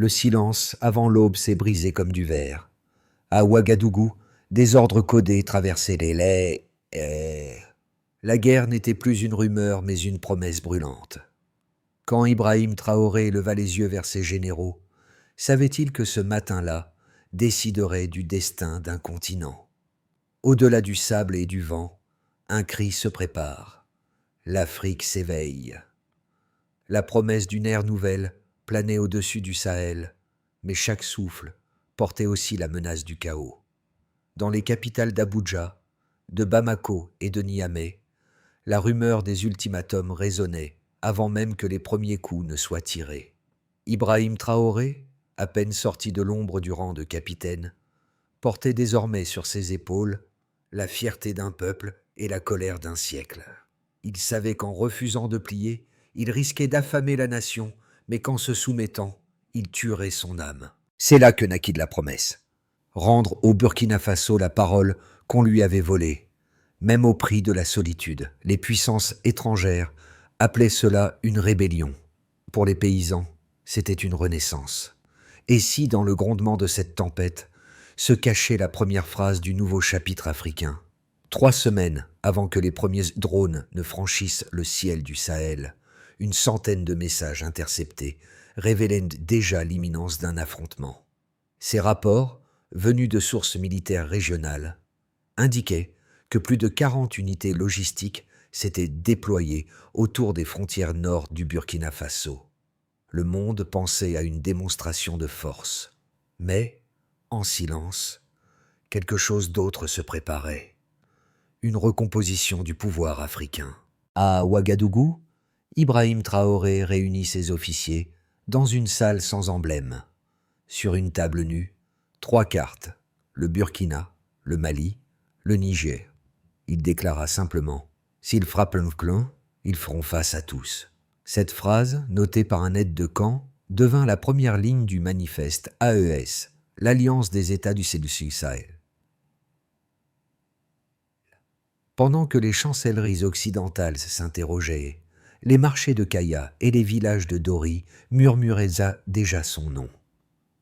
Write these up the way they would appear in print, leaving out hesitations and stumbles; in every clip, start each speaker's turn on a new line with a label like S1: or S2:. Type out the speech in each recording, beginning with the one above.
S1: Le silence avant l'aube s'est brisé comme du verre. À Ouagadougou, des ordres codés traversaient les laits. La guerre n'était plus une rumeur, mais une promesse brûlante. Quand Ibrahim Traoré leva les yeux vers ses généraux, savait-il que ce matin-là déciderait du destin d'un continent? Au-delà du sable et du vent, un cri se prépare. L'Afrique s'éveille. La promesse d'une ère nouvelle planait au-dessus du Sahel, mais chaque souffle portait aussi la menace du chaos. Dans les capitales d'Abuja, de Bamako et de Niamey, la rumeur des ultimatums résonnait avant même que les premiers coups ne soient tirés. Ibrahim Traoré, à peine sorti de l'ombre du rang de capitaine, portait désormais sur ses épaules la fierté d'un peuple et la colère d'un siècle. Il savait qu'en refusant de plier, il risquait d'affamer la nation, mais qu'en se soumettant, il tuerait son âme. C'est là que naquit la promesse. Rendre au Burkina Faso la parole qu'on lui avait volée, même au prix de la solitude. Les puissances étrangères appelaient cela une rébellion. Pour les paysans, c'était une renaissance. Et si, dans le grondement de cette tempête, se cachait la première phrase du nouveau chapitre africain? 3 semaines avant que les premiers drones ne franchissent le ciel du Sahel, une centaine de messages interceptés révélaient déjà l'imminence d'un affrontement. Ces rapports, venus de sources militaires régionales, indiquaient que plus de 40 unités logistiques s'étaient déployées autour des frontières nord du Burkina Faso. Le monde pensait à une démonstration de force. Mais, en silence, quelque chose d'autre se préparait. Une recomposition du pouvoir africain. À Ouagadougou, Ibrahim Traoré réunit ses officiers dans une salle sans emblème. Sur une table nue, 3 cartes, le Burkina, le Mali, le Niger. Il déclara simplement « S'ils frappent un clan, ils feront face à tous ». Cette phrase, notée par un aide de camp, devint la première ligne du manifeste AES, l'Alliance des États du Sahel. Pendant que les chancelleries occidentales s'interrogeaient, les marchés de Kaya et les villages de Dori murmuraient déjà son nom.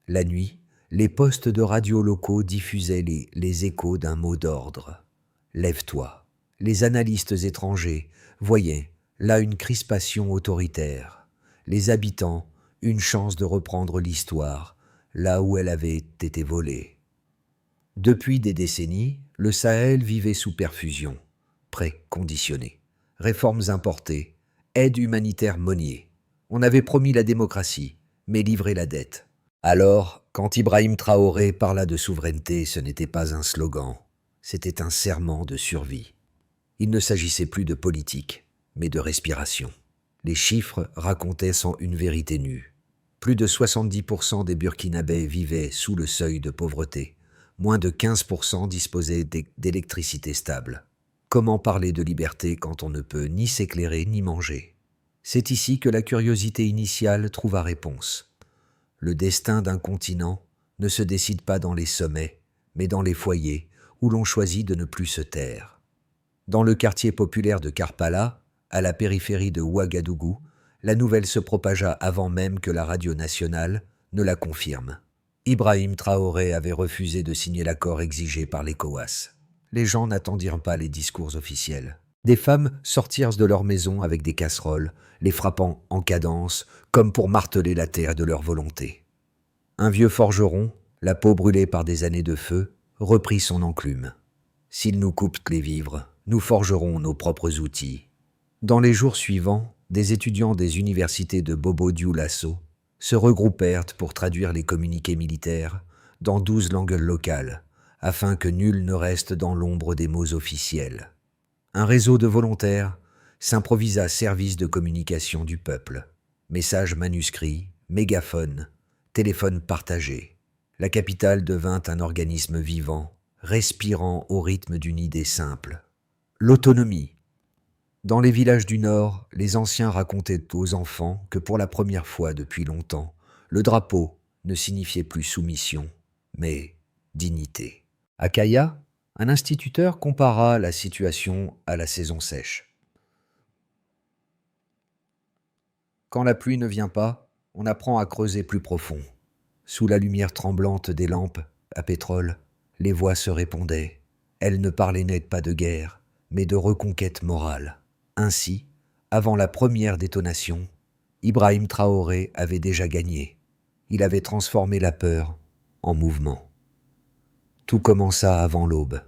S1: La nuit, les postes de radio locaux diffusaient les échos d'un mot d'ordre. « Lève-toi ». Les analystes étrangers voyaient là une crispation autoritaire. Les habitants, une chance de reprendre l'histoire là où elle avait été volée. Depuis des décennies, le Sahel vivait sous perfusion, prêts conditionnés, réformes importées, aide humanitaire monnier. On avait promis la démocratie, mais livré la dette. Alors, quand Ibrahim Traoré parla de souveraineté, ce n'était pas un slogan, c'était un serment de survie. Il ne s'agissait plus de politique, mais de respiration. Les chiffres racontaient sans une vérité nue. Plus de 70% des Burkinabés vivaient sous le seuil de pauvreté. Moins de 15% disposaient d'électricité stable. Comment parler de liberté quand on ne peut ni s'éclairer ni manger? C'est ici que la curiosité initiale trouva réponse. Le destin d'un continent ne se décide pas dans les sommets, mais dans les foyers où l'on choisit de ne plus se taire. Dans le quartier populaire de Karpala, à la périphérie de Ouagadougou, la nouvelle se propagea avant même que la radio nationale ne la confirme. Ibrahim Traoré avait refusé de signer l'accord exigé par l'ECOWAS. Les gens n'attendirent pas les discours officiels. Des femmes sortirent de leur maison avec des casseroles, les frappant en cadence, comme pour marteler la terre de leur volonté. Un vieux forgeron, la peau brûlée par des années de feu, reprit son enclume. « S'ils nous coupent les vivres, nous forgerons nos propres outils. » Dans les jours suivants, des étudiants des universités de Bobo-Dioulasso se regroupèrent pour traduire les communiqués militaires dans 12 langues locales, afin que nul ne reste dans l'ombre des mots officiels. Un réseau de volontaires s'improvisa service de communication du peuple. Messages manuscrits, mégaphones, téléphones partagés. La capitale devint un organisme vivant, respirant au rythme d'une idée simple. L'autonomie. Dans les villages du Nord, les anciens racontaient aux enfants que pour la première fois depuis longtemps, le drapeau ne signifiait plus soumission, mais dignité. À Kaya, un instituteur compara la situation à la saison sèche. Quand la pluie ne vient pas, on apprend à creuser plus profond. Sous la lumière tremblante des lampes à pétrole, les voix se répondaient. Elles ne parlaient net pas de guerre, mais de reconquête morale. Ainsi, avant la première détonation, Ibrahim Traoré avait déjà gagné. Il avait transformé la peur en mouvement. Tout commença avant l'aube.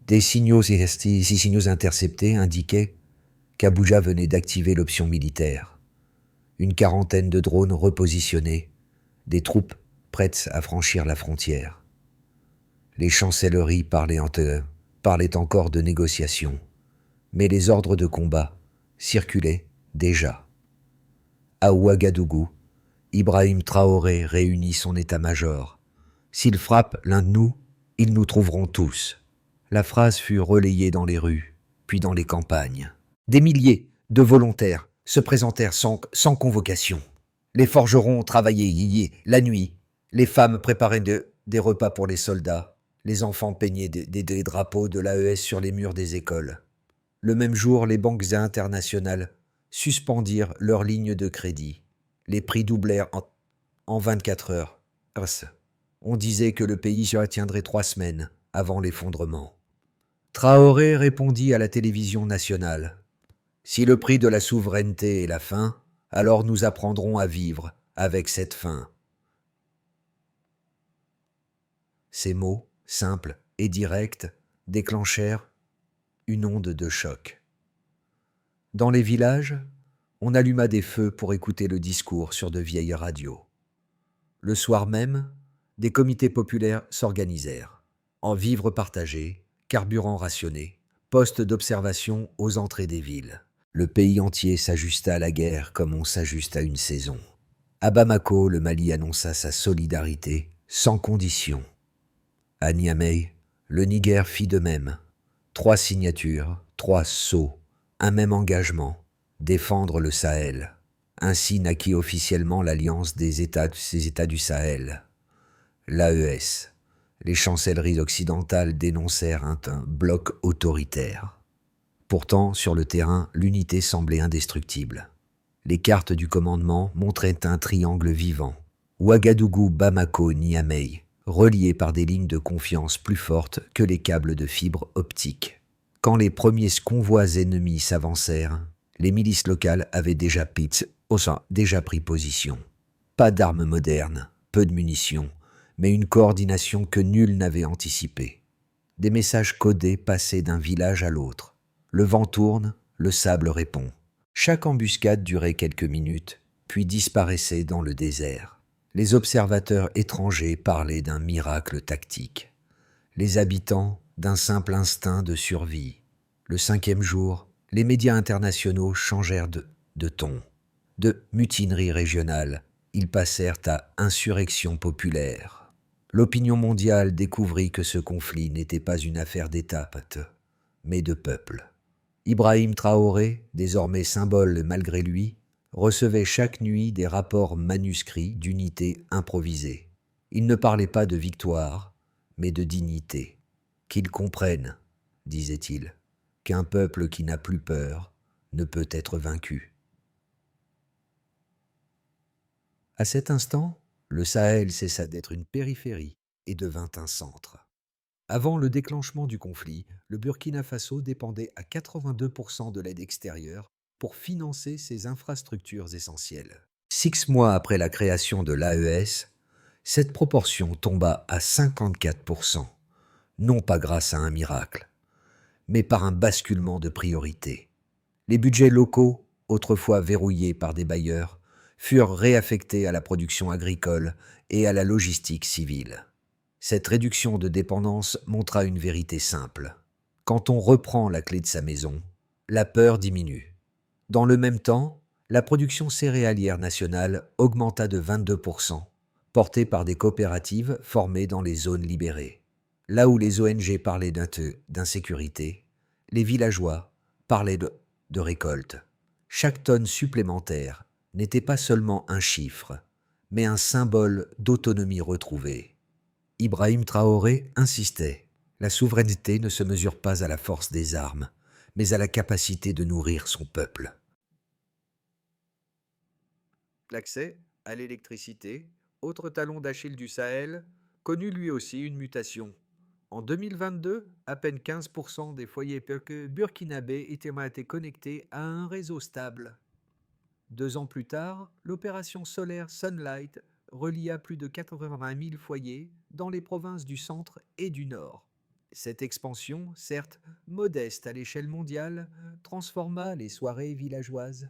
S1: Des six signaux interceptés indiquaient qu'Abuja venait d'activer l'option militaire. Une quarantaine de drones repositionnés, des troupes prêtes à franchir la frontière. Les chancelleries parlaient encore de négociations, mais les ordres de combat circulaient déjà. À Ouagadougou, Ibrahim Traoré réunit son état-major. « S'ils frappent l'un de nous, ils nous trouveront tous. » La phrase fut relayée dans les rues, puis dans les campagnes. Des milliers de volontaires se présentèrent sans convocation. Les forgerons travaillaient la nuit. Les femmes préparaient des repas pour les soldats. Les enfants peignaient des drapeaux de l'AES sur les murs des écoles. Le même jour, les banques internationales suspendirent leurs lignes de crédit. Les prix doublèrent en 24 heures. On disait que le pays se tiendrait 3 semaines avant l'effondrement. Traoré répondit à la télévision nationale. « Si le prix de la souveraineté est la faim, alors nous apprendrons à vivre avec cette faim. » Ces mots, simples et directs, déclenchèrent une onde de choc. Dans les villages, on alluma des feux pour écouter le discours sur de vieilles radios. Le soir même, des comités populaires s'organisèrent. En vivres partagés, carburant rationné, postes d'observation aux entrées des villes. Le pays entier s'ajusta à la guerre comme on s'ajuste à une saison. À Bamako, le Mali annonça sa solidarité sans condition. À Niamey, le Niger fit de même. 3 signatures, 3 sceaux, un même engagement, défendre le Sahel. Ainsi naquit officiellement l'Alliance des États du Sahel. L'AES. Les chancelleries occidentales dénoncèrent un bloc autoritaire. Pourtant, sur le terrain, l'unité semblait indestructible. Les cartes du commandement montraient un triangle vivant. Ouagadougou, Bamako, Niamey, reliés par des lignes de confiance plus fortes que les câbles de fibre optique. Quand les premiers convois ennemis s'avancèrent, les milices locales avaient déjà pris position. Pas d'armes modernes, peu de munitions, mais une coordination que nul n'avait anticipée. Des messages codés passaient d'un village à l'autre. Le vent tourne, le sable répond. Chaque embuscade durait quelques minutes, puis disparaissait dans le désert. Les observateurs étrangers parlaient d'un miracle tactique. Les habitants d'un simple instinct de survie. Le 5e jour, les médias internationaux changèrent de ton. De mutinerie régionale, ils passèrent à insurrection populaire. L'opinion mondiale découvrit que ce conflit n'était pas une affaire d'État, mais de peuple. Ibrahim Traoré, désormais symbole malgré lui, recevait chaque nuit des rapports manuscrits d'unités improvisées. Il ne parlait pas de victoire, mais de dignité. Qu'ils comprennent, disait-il, qu'un peuple qui n'a plus peur ne peut être vaincu. À cet instant, le Sahel cessa d'être une périphérie et devint un centre. Avant le déclenchement du conflit, le Burkina Faso dépendait à 82% de l'aide extérieure pour financer ses infrastructures essentielles. 6 mois après la création de l'AES, cette proportion tomba à 54%, non pas grâce à un miracle, mais par un basculement de priorité. Les budgets locaux, autrefois verrouillés par des bailleurs, furent réaffectés à la production agricole et à la logistique civile. Cette réduction de dépendance montra une vérité simple. Quand on reprend la clé de sa maison, la peur diminue. Dans le même temps, la production céréalière nationale augmenta de 22%, portée par des coopératives formées dans les zones libérées. Là où les ONG parlaient d'insécurité, les villageois parlaient de récolte. Chaque tonne supplémentaire n'était pas seulement un chiffre, mais un symbole d'autonomie retrouvée. Ibrahim Traoré insistait. La souveraineté ne se mesure pas à la force des armes, mais à la capacité de nourrir son peuple. L'accès à l'électricité, autre talon d'Achille du Sahel, connut lui aussi une mutation. En 2022, à peine 15% des foyers burkinabés étaient connectés à un réseau stable. 2 ans plus tard, l'opération solaire Sunlight relia plus de 80 000 foyers dans les provinces du centre et du nord. Cette expansion, certes modeste à l'échelle mondiale, transforma les soirées villageoises.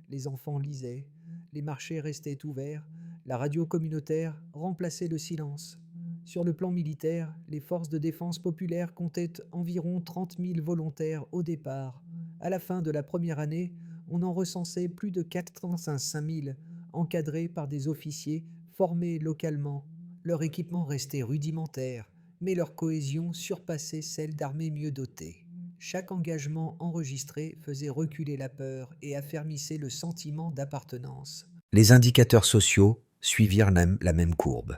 S1: Les enfants lisaient, les marchés restaient ouverts, la radio communautaire remplaçait le silence. Sur le plan militaire, les forces de défense populaire comptaient environ 30 000 volontaires au départ. À la fin de la première année, on en recensait plus de 405 000, encadrés par des officiers formés localement. Leur équipement restait rudimentaire, mais leur cohésion surpassait celle d'armées mieux dotées. Chaque engagement enregistré faisait reculer la peur et affermissait le sentiment d'appartenance. Les indicateurs sociaux suivirent la même courbe.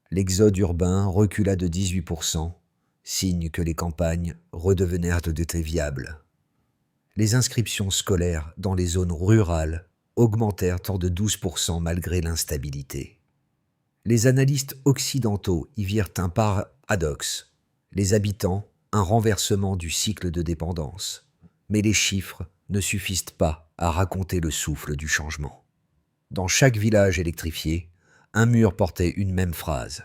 S1: L'exode urbain recula de 18%, signe que les campagnes redevinrent viables. Les inscriptions scolaires dans les zones rurales augmentèrent de 12% malgré l'instabilité. Les analystes occidentaux y virent un paradoxe, les habitants un renversement du cycle de dépendance. Mais les chiffres ne suffisent pas à raconter le souffle du changement. Dans chaque village électrifié, un mur portait une même phrase.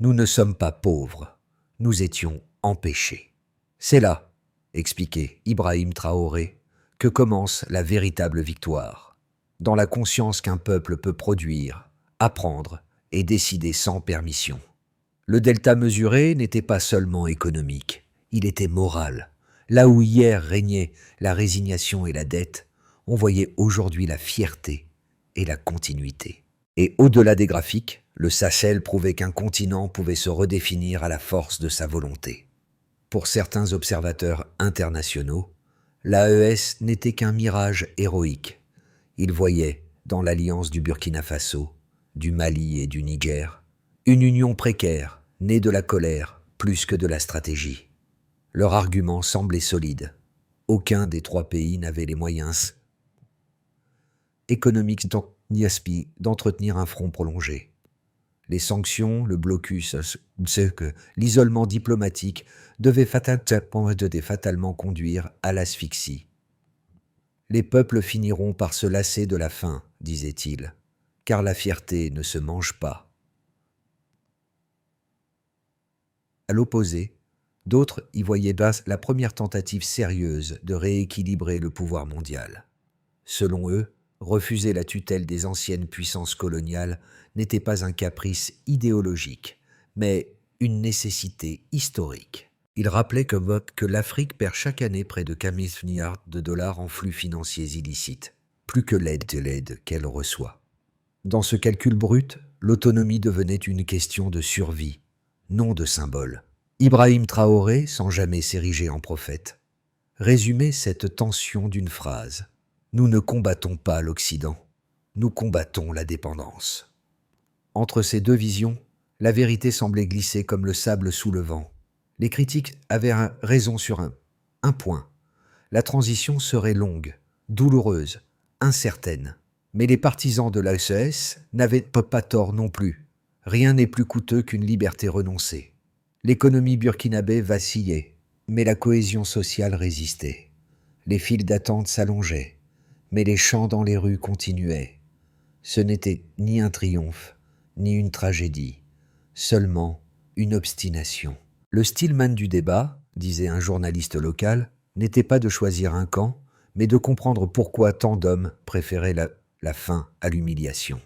S1: Nous ne sommes pas pauvres, nous étions empêchés. C'est là, expliquait Ibrahim Traoré, que commence la véritable victoire. Dans la conscience qu'un peuple peut produire, apprendre et décider sans permission. Le delta mesuré n'était pas seulement économique, il était moral. Là où hier régnait la résignation et la dette, on voyait aujourd'hui la fierté et la continuité. Et au-delà des graphiques, le Sahel prouvait qu'un continent pouvait se redéfinir à la force de sa volonté. Pour certains observateurs internationaux, l'AES n'était qu'un mirage héroïque. Ils voyaient, dans l'alliance du Burkina Faso, du Mali et du Niger, une union précaire, née de la colère plus que de la stratégie. Leur argument semblait solide. Aucun des 3 pays n'avait les moyens économiques d'entretenir un front prolongé. Les sanctions, le blocus, l'isolement diplomatique devaient fatalement conduire à l'asphyxie. Les peuples finiront par se lasser de la faim, disait-il, car la fierté ne se mange pas. À l'opposé, d'autres y voyaient la première tentative sérieuse de rééquilibrer le pouvoir mondial. Selon eux, refuser la tutelle des anciennes puissances coloniales n'était pas un caprice idéologique, mais une nécessité historique. Il rappelait que l'Afrique perd chaque année près de 15 milliards de dollars en flux financiers illicites, plus que l'aide qu'elle reçoit. Dans ce calcul brut, l'autonomie devenait une question de survie, non de symbole. Ibrahim Traoré, sans jamais s'ériger en prophète, résumait cette tension d'une phrase. Nous ne combattons pas l'Occident, nous combattons la dépendance. Entre ces 2 visions, la vérité semblait glisser comme le sable sous le vent. Les critiques avaient raison sur un point. La transition serait longue, douloureuse, incertaine. Mais les partisans de l'AES n'avaient pas tort non plus. Rien n'est plus coûteux qu'une liberté renoncée. L'économie burkinabé vacillait, mais la cohésion sociale résistait. Les files d'attente s'allongeaient, mais les chants dans les rues continuaient. Ce n'était ni un triomphe, ni une tragédie, seulement une obstination. Le stillman du débat, disait un journaliste local, n'était pas de choisir un camp, mais de comprendre pourquoi tant d'hommes préféraient la faim à l'humiliation.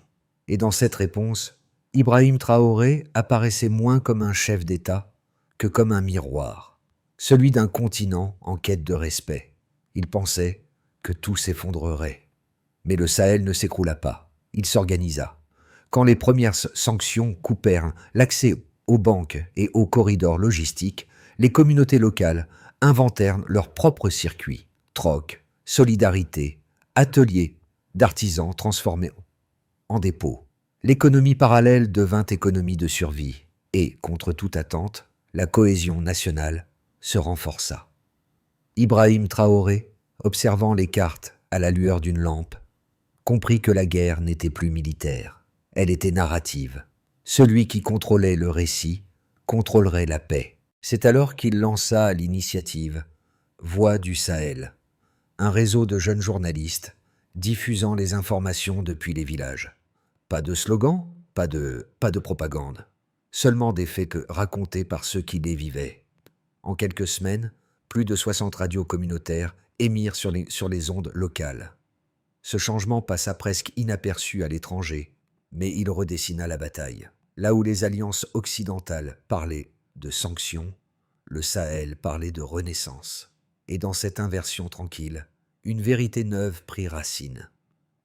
S1: Et dans cette réponse, Ibrahim Traoré apparaissait moins comme un chef d'État que comme un miroir, celui d'un continent en quête de respect. Il pensait que tout s'effondrerait. Mais le Sahel ne s'écroula pas, il s'organisa. Quand les premières sanctions coupèrent l'accès aux banques et aux corridors logistiques, les communautés locales inventèrent leurs propres circuits, troc, solidarité, ateliers d'artisans transformés en dépôts. L'économie parallèle devint économie de survie et, contre toute attente, la cohésion nationale se renforça. Ibrahim Traoré, observant les cartes à la lueur d'une lampe, comprit que la guerre n'était plus militaire. Elle était narrative. Celui qui contrôlait le récit contrôlerait la paix. C'est alors qu'il lança l'initiative Voix du Sahel, un réseau de jeunes journalistes diffusant les informations depuis les villages. Pas de slogan, pas de propagande, seulement des faits racontés par ceux qui les vivaient. En quelques semaines, plus de 60 radios communautaires émirent sur les ondes locales. Ce changement passa presque inaperçu à l'étranger, mais il redessina la bataille. Là où les alliances occidentales parlaient de sanctions, le Sahel parlait de renaissance. Et dans cette inversion tranquille, une vérité neuve prit racine.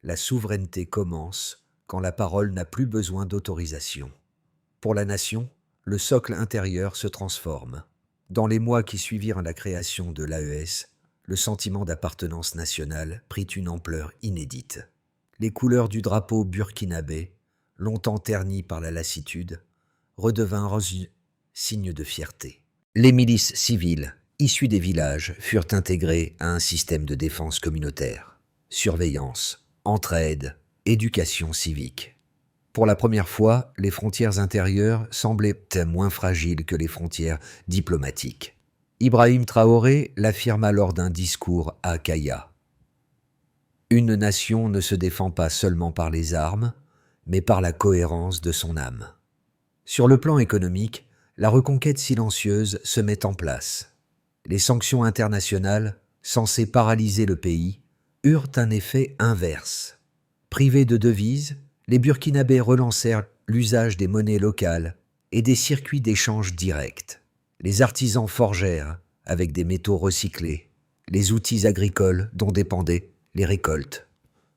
S1: La souveraineté commence quand la parole n'a plus besoin d'autorisation. Pour la nation, le socle intérieur se transforme. Dans les mois qui suivirent la création de l'AES, le sentiment d'appartenance nationale prit une ampleur inédite. Les couleurs du drapeau burkinabé, longtemps ternies par la lassitude, redevinrent signe de fierté. Les milices civiles, issues des villages, furent intégrées à un système de défense communautaire. Surveillance, entraide, éducation civique. Pour la première fois, les frontières intérieures semblaient moins fragiles que les frontières diplomatiques. Ibrahim Traoré l'affirma lors d'un discours à Kaya. Une nation ne se défend pas seulement par les armes, mais par la cohérence de son âme. Sur le plan économique, la reconquête silencieuse se met en place. Les sanctions internationales, censées paralyser le pays, eurent un effet inverse. Privés de devises, les Burkinabés relancèrent l'usage des monnaies locales et des circuits d'échange directs. Les artisans forgèrent, avec des métaux recyclés, les outils agricoles dont dépendaient les récoltes.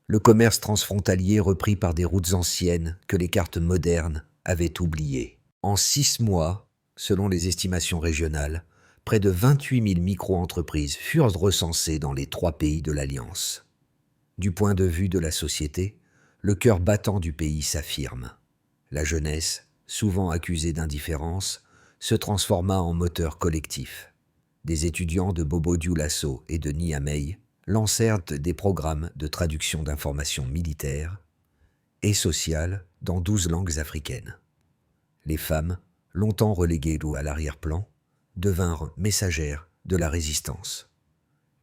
S1: Le commerce transfrontalier reprit par des routes anciennes que les cartes modernes avaient oubliées. En 6 mois, selon les estimations régionales, près de 28 000 micro-entreprises furent recensées dans les 3 pays de l'Alliance. Du point de vue de la société, le cœur battant du pays s'affirme. La jeunesse, souvent accusée d'indifférence, se transforma en moteur collectif. Des étudiants de Bobo-Dioulasso et de Niamey lancèrent des programmes de traduction d'informations militaires et sociales dans 12 langues africaines. Les femmes, longtemps reléguées à l'arrière-plan, devinrent messagères de la résistance.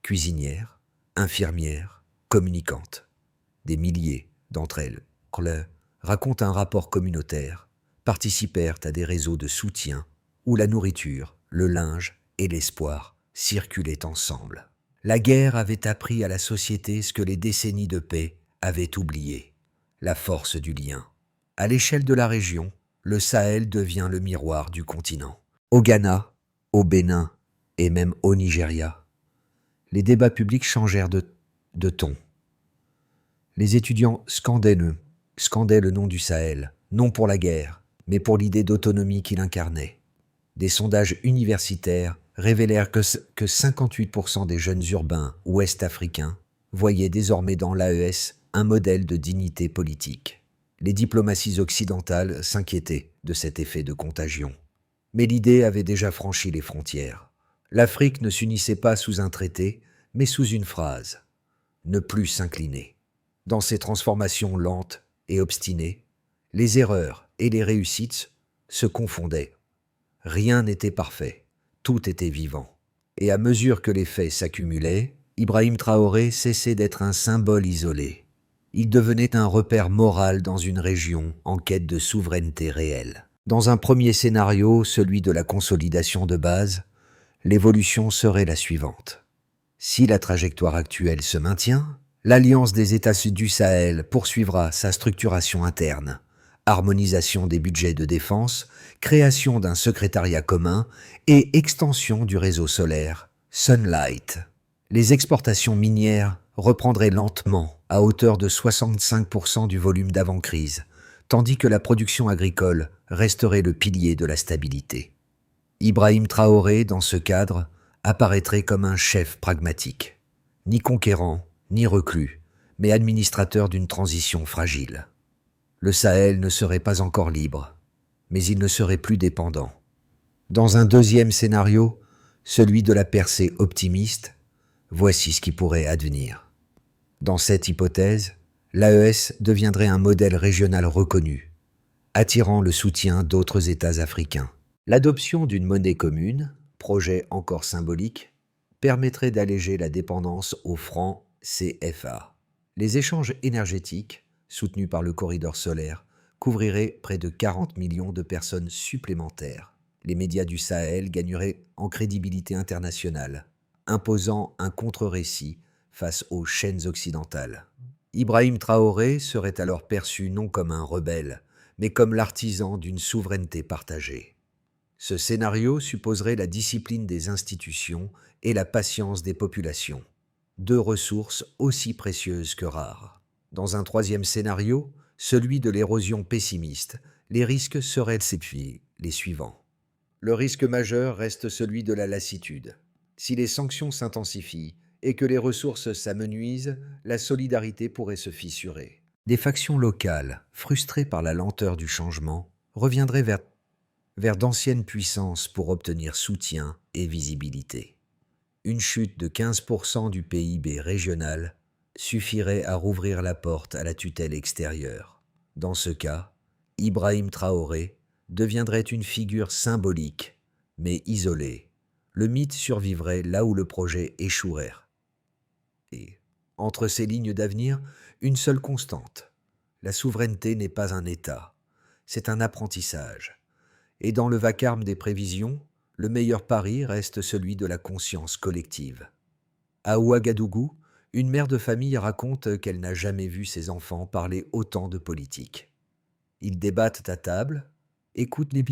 S1: Cuisinières, infirmières, communicantes. Des milliers d'entre elles, racontent un rapport communautaire, participèrent à des réseaux de soutien où la nourriture, le linge et l'espoir circulaient ensemble. La guerre avait appris à la société ce que les décennies de paix avaient oublié, la force du lien. À l'échelle de la région, le Sahel devient le miroir du continent. Au Ghana, au Bénin et même au Nigeria, les débats publics changèrent de ton. Les étudiants scandaient le nom du Sahel, non pour la guerre, mais pour l'idée d'autonomie qu'il incarnait. Des sondages universitaires révélèrent que 58% des jeunes urbains ouest-africains voyaient désormais dans l'AES un modèle de dignité politique. Les diplomaties occidentales s'inquiétaient de cet effet de contagion. Mais l'idée avait déjà franchi les frontières. L'Afrique ne s'unissait pas sous un traité, mais sous une phrase : ne plus s'incliner. Dans ces transformations lentes et obstinées, les erreurs et les réussites se confondaient. Rien n'était parfait, tout était vivant. Et à mesure que les faits s'accumulaient, Ibrahim Traoré cessait d'être un symbole isolé. Il devenait un repère moral dans une région en quête de souveraineté réelle. Dans un premier scénario, celui de la consolidation de base, l'évolution serait la suivante. Si la trajectoire actuelle se maintient, l'Alliance des États du Sahel poursuivra sa structuration interne, harmonisation des budgets de défense, création d'un secrétariat commun et extension du réseau solaire, Sunlight. Les exportations minières reprendraient lentement à hauteur de 65% du volume d'avant-crise, tandis que la production agricole resterait le pilier de la stabilité. Ibrahim Traoré, dans ce cadre, apparaîtrait comme un chef pragmatique, ni conquérant, ni reclus, mais administrateur d'une transition fragile. Le Sahel ne serait pas encore libre, mais il ne serait plus dépendant. Dans un deuxième scénario, celui de la percée optimiste, voici ce qui pourrait advenir. Dans cette hypothèse, l'AES deviendrait un modèle régional reconnu, attirant le soutien d'autres États africains. L'adoption d'une monnaie commune, projet encore symbolique, permettrait d'alléger la dépendance au franc CFA. Les échanges énergétiques, soutenus par le corridor solaire, couvriraient près de 40 millions de personnes supplémentaires. Les médias du Sahel gagneraient en crédibilité internationale, imposant un contre-récit face aux chaînes occidentales. Ibrahim Traoré serait alors perçu non comme un rebelle, mais comme l'artisan d'une souveraineté partagée. Ce scénario supposerait la discipline des institutions et la patience des populations, deux ressources aussi précieuses que rares. Dans un troisième scénario, celui de l'érosion pessimiste, les risques seraient les suivants. Le risque majeur reste celui de la lassitude. Si les sanctions s'intensifient et que les ressources s'amenuisent, la solidarité pourrait se fissurer. Des factions locales, frustrées par la lenteur du changement, reviendraient vers d'anciennes puissances pour obtenir soutien et visibilité. Une chute de 15% du PIB régional suffirait à rouvrir la porte à la tutelle extérieure. Dans ce cas, Ibrahim Traoré deviendrait une figure symbolique, mais isolée. Le mythe survivrait là où le projet échouerait. Et, entre ces lignes d'avenir, une seule constante. La souveraineté n'est pas un État, c'est un apprentissage. Et dans le vacarme des prévisions, le meilleur pari reste celui de la conscience collective. À Ouagadougou, une mère de famille raconte qu'elle n'a jamais vu ses enfants parler autant de politique. Ils débattent à table, écoutent les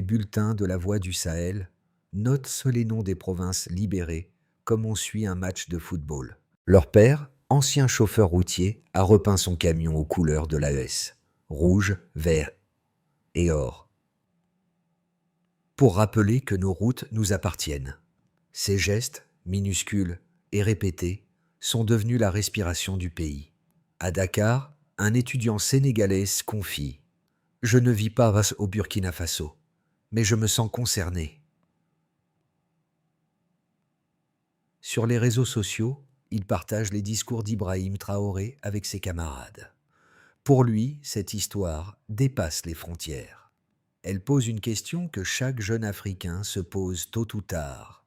S1: bulletins de la Voix du Sahel, notent les noms des provinces libérées, comme on suit un match de football. Leur père, ancien chauffeur routier, a repeint son camion aux couleurs de l'AES, rouge, vert et or, pour rappeler que nos routes nous appartiennent. Ces gestes, minuscules et répétés, sont devenus la respiration du pays. À Dakar, un étudiant sénégalais confie « Je ne vis pas au Burkina Faso, mais je me sens concerné. » Sur les réseaux sociaux, il partage les discours d'Ibrahim Traoré avec ses camarades. Pour lui, cette histoire dépasse les frontières. Elle pose une question que chaque jeune Africain se pose tôt ou tard.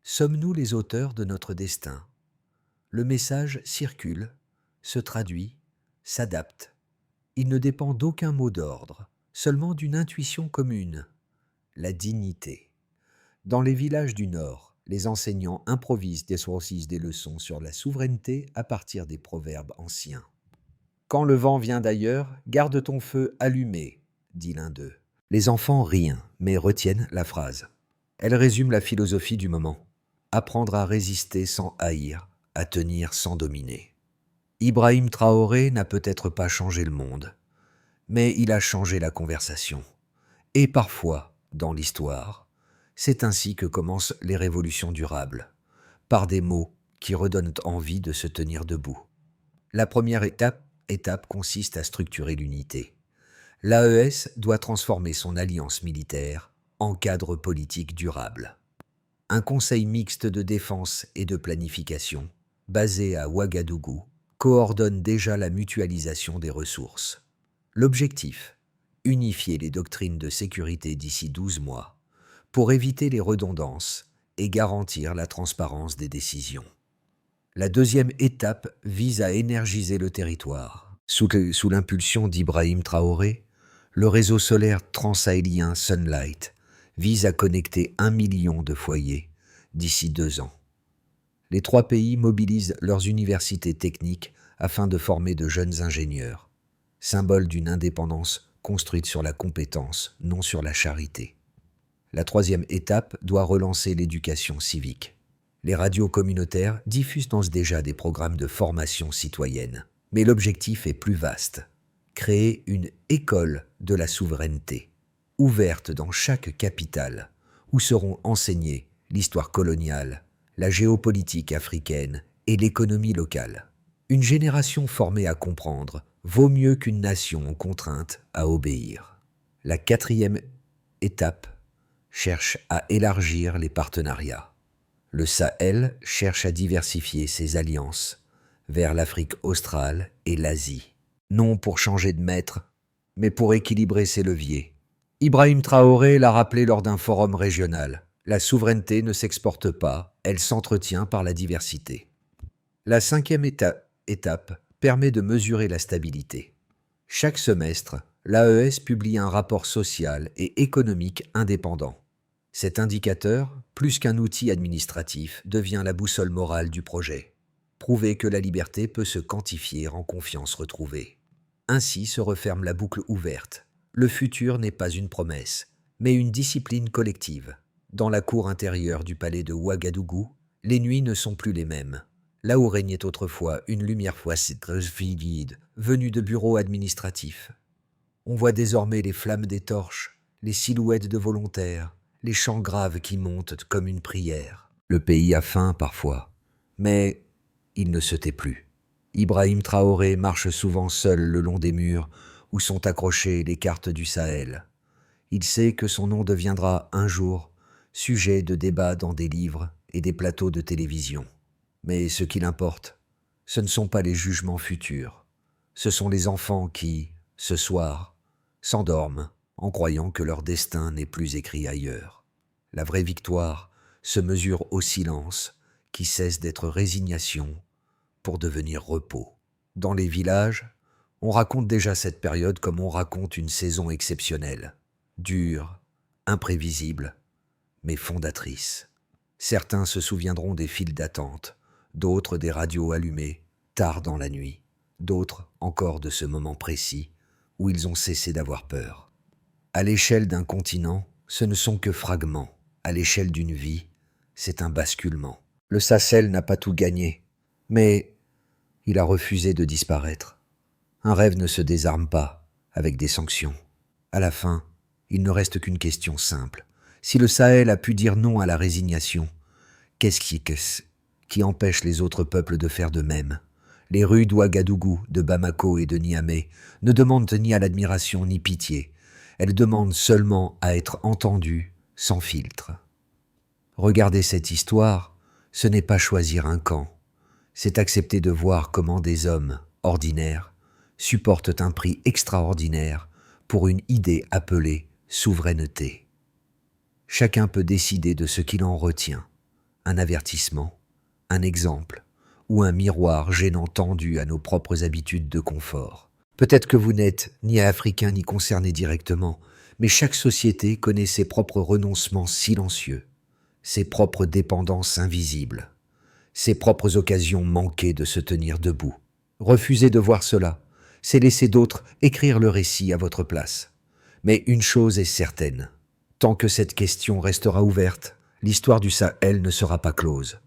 S1: Sommes-nous les auteurs de notre destin ? Le message circule, se traduit, s'adapte. Il ne dépend d'aucun mot d'ordre, seulement d'une intuition commune, la dignité. Dans les villages du Nord, les enseignants improvisent des leçons sur la souveraineté à partir des proverbes anciens. « Quand le vent vient d'ailleurs, garde ton feu allumé », dit l'un d'eux. Les enfants rient, mais retiennent la phrase. Elle résume la philosophie du moment. Apprendre à résister sans haïr, à tenir sans dominer. Ibrahim Traoré n'a peut-être pas changé le monde, mais il a changé la conversation. Et parfois, dans l'histoire, c'est ainsi que commencent les révolutions durables, par des mots qui redonnent envie de se tenir debout. La première étape consiste à structurer l'unité. L'AES doit transformer son alliance militaire en cadre politique durable. Un conseil mixte de défense et de planification, basé à Ouagadougou, coordonne déjà la mutualisation des ressources. L'objectif, unifier les doctrines de sécurité d'ici 12 mois, pour éviter les redondances et garantir la transparence des décisions. La deuxième étape vise à énergiser le territoire. Sous l'impulsion d'Ibrahim Traoré, le réseau solaire transsahélien Sunlight vise à connecter 1 million de foyers d'ici 2 ans. Les 3 pays mobilisent leurs universités techniques afin de former de jeunes ingénieurs, symbole d'une indépendance construite sur la compétence, non sur la charité. La troisième étape doit relancer l'éducation civique. Les radios communautaires diffusent déjà des programmes de formation citoyenne, mais l'objectif est plus vaste. Créer une école de la souveraineté, ouverte dans chaque capitale, où seront enseignées l'histoire coloniale, la géopolitique africaine et l'économie locale. Une génération formée à comprendre vaut mieux qu'une nation contrainte à obéir. La quatrième étape cherche à élargir les partenariats. Le Sahel cherche à diversifier ses alliances vers l'Afrique australe et l'Asie. Non pour changer de maître, mais pour équilibrer ses leviers. Ibrahim Traoré l'a rappelé lors d'un forum régional. La souveraineté ne s'exporte pas, elle s'entretient par la diversité. La cinquième étape permet de mesurer la stabilité. Chaque semestre, l'AES publie un rapport social et économique indépendant. Cet indicateur, plus qu'un outil administratif, devient la boussole morale du projet. Prouver que la liberté peut se quantifier en confiance retrouvée. Ainsi se referme la boucle ouverte. Le futur n'est pas une promesse, mais une discipline collective. Dans la cour intérieure du palais de Ouagadougou, les nuits ne sont plus les mêmes. Là où régnait autrefois une lumière vide, venue de bureaux administratifs. On voit désormais les flammes des torches, les silhouettes de volontaires, les chants graves qui montent comme une prière. Le pays a faim parfois, mais il ne se tait plus. Ibrahim Traoré marche souvent seul le long des murs où sont accrochées les cartes du Sahel. Il sait que son nom deviendra un jour sujet de débat dans des livres et des plateaux de télévision. Mais ce qu'il importe, ce ne sont pas les jugements futurs. Ce sont les enfants qui, ce soir, s'endorment en croyant que leur destin n'est plus écrit ailleurs. La vraie victoire se mesure au silence qui cesse d'être résignation pour devenir repos. Dans les villages, on raconte déjà cette période comme on raconte une saison exceptionnelle, dure, imprévisible, mais fondatrice. Certains se souviendront des files d'attente, d'autres des radios allumées, tard dans la nuit, d'autres encore de ce moment précis où ils ont cessé d'avoir peur. À l'échelle d'un continent, ce ne sont que fragments. À l'échelle d'une vie, c'est un basculement. Le Sahel n'a pas tout gagné, mais il a refusé de disparaître. Un rêve ne se désarme pas avec des sanctions. À la fin, il ne reste qu'une question simple. Si le Sahel a pu dire non à la résignation, qu'est-ce qui empêche les autres peuples de faire de même? Les rues d'Ouagadougou, de Bamako et de Niamey ne demandent ni à l'admiration ni pitié. Elles demandent seulement à être entendues sans filtre. Regarder cette histoire, ce n'est pas choisir un camp. C'est accepter de voir comment des hommes ordinaires supportent un prix extraordinaire pour une idée appelée souveraineté. Chacun peut décider de ce qu'il en retient. Un avertissement, un exemple ou un miroir gênant tendu à nos propres habitudes de confort. Peut-être que vous n'êtes ni africain ni concerné directement, mais chaque société connaît ses propres renoncements silencieux, ses propres dépendances invisibles, ses propres occasions manquées de se tenir debout. Refuser de voir cela, c'est laisser d'autres écrire le récit à votre place. Mais une chose est certaine, tant que cette question restera ouverte, l'histoire du Sahel ne sera pas close.